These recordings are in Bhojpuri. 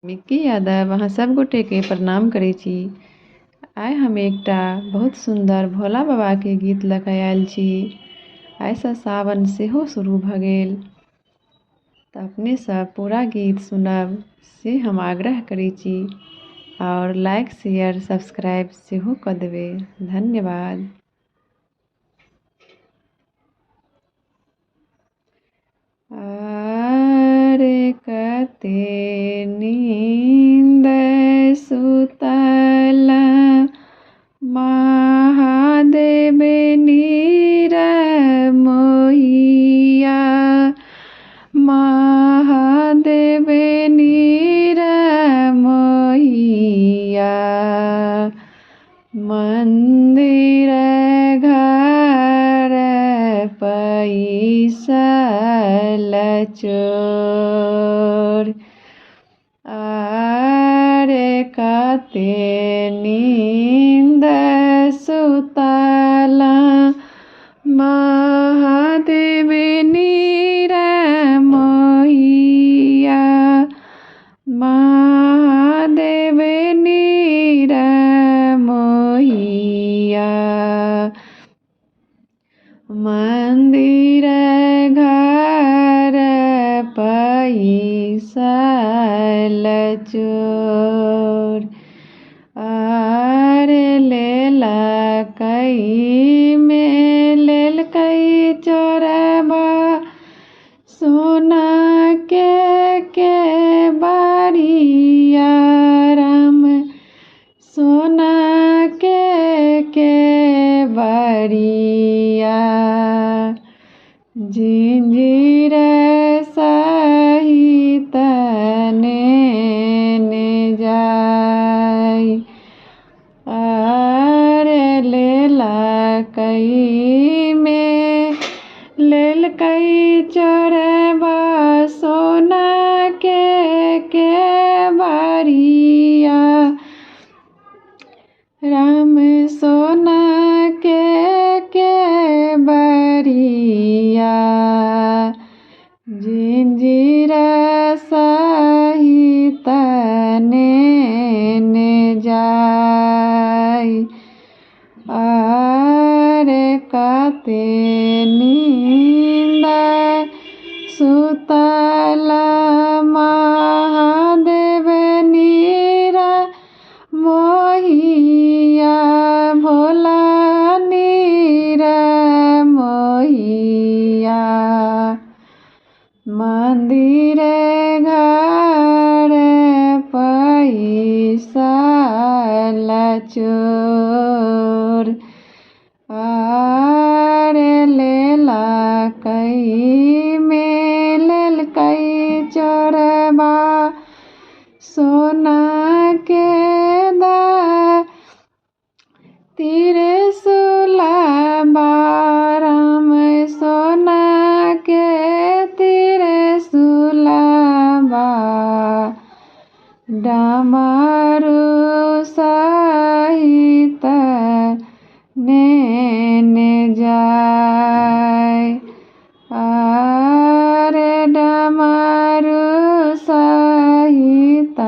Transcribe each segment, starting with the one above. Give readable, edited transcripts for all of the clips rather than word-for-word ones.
मिक्की यादव अहाँ सब गोटेके प्रणाम करै छी। आइ हम एकटा बहुत सुन्दर भोला बाबाके गीत लऽ कऽ आयल छी। आइसँ सावन सेहो शुरू भऽ गेल, तऽ अपने सब पूरा गीत सुनब से हम आग्रह करै छी आओर लाइक शेयर सब्सक्राइब सेहो कऽ देबै। धन्यवाद। आरे कते नींद सुतल महादेव नीर मोहिया, महादेव नीर मोहिया। मंदिर घर पैसल चोर, आरे कते नींद सुतल महादेव नीर मोहिया, महादेव नीर मोहिया। मंदिर घर पैसल चोर, आरे लेलकै चोरबा सोना के बारिया राम, सोना के बारिया। जिंजीर सहित नेने जाय, आरे लेलकै चोरबा सोना के बारिया राम, सोना के बारिया। जिंजीर सहित नेने जाय, आरे कते नींद सुतल महादेव नीर मोहिया, भोला नीर मोहिया। मंदिर घर पैसल चोर, आरे लेलकै चोरबा सोना के त्रिशूलबा राम, सोना के त्रिशूलबा। डमरू सहित नेने जाय, आरे डमरू सहित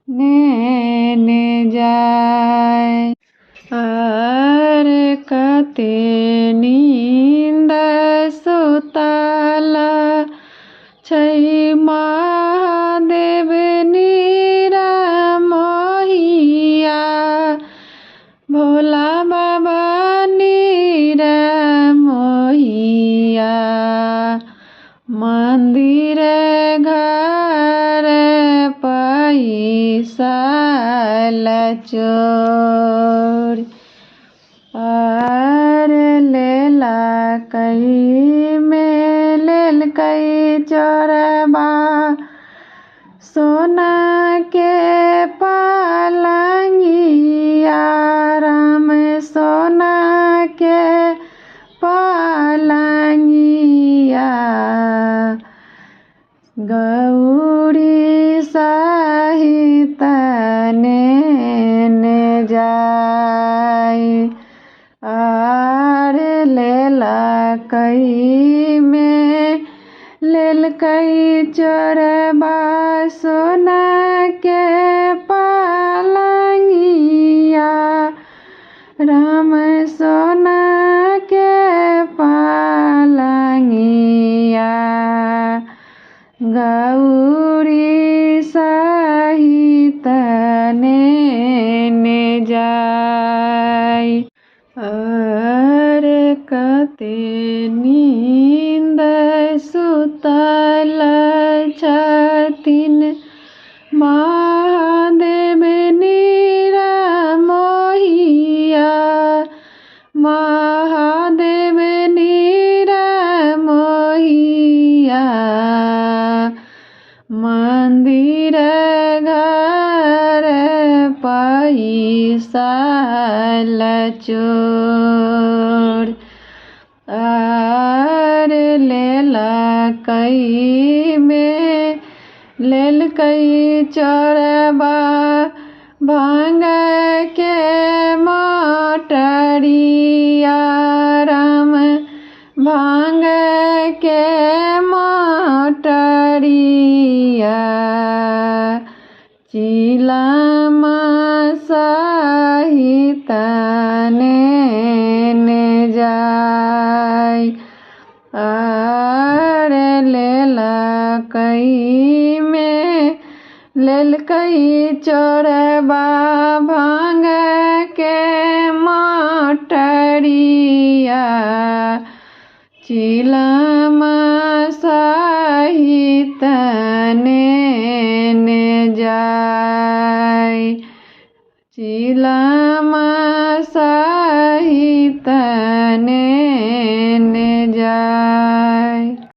नेने जाय। आरे कते नींद सुतल छै महादेव नीर मोहिया, भोला बाबा नीर मोहिया। मंदिर घर पैसल चोर, आरे लेलकै चोरबा सोना के पलंगिया राम, सोना के पलंगिया। गौरी सहित नेने जाय, आरे लेलकै चोरबा सोना के पलंगिया राम सोना के पलंगिया गौरी सहित नेने जाय। अरे कते नींद सुतल छथिन महादेव निरमोहिया महादेव निरमोहिया मंदिर घर पैसा चोर। अरे लेलकै चोरबा भांग के मोटरिया राम भांग के मोटरिया चिलम सहित नेने जाय। अरे लेलकै चोरबा भांग के मोटरिया चिलम सहित ने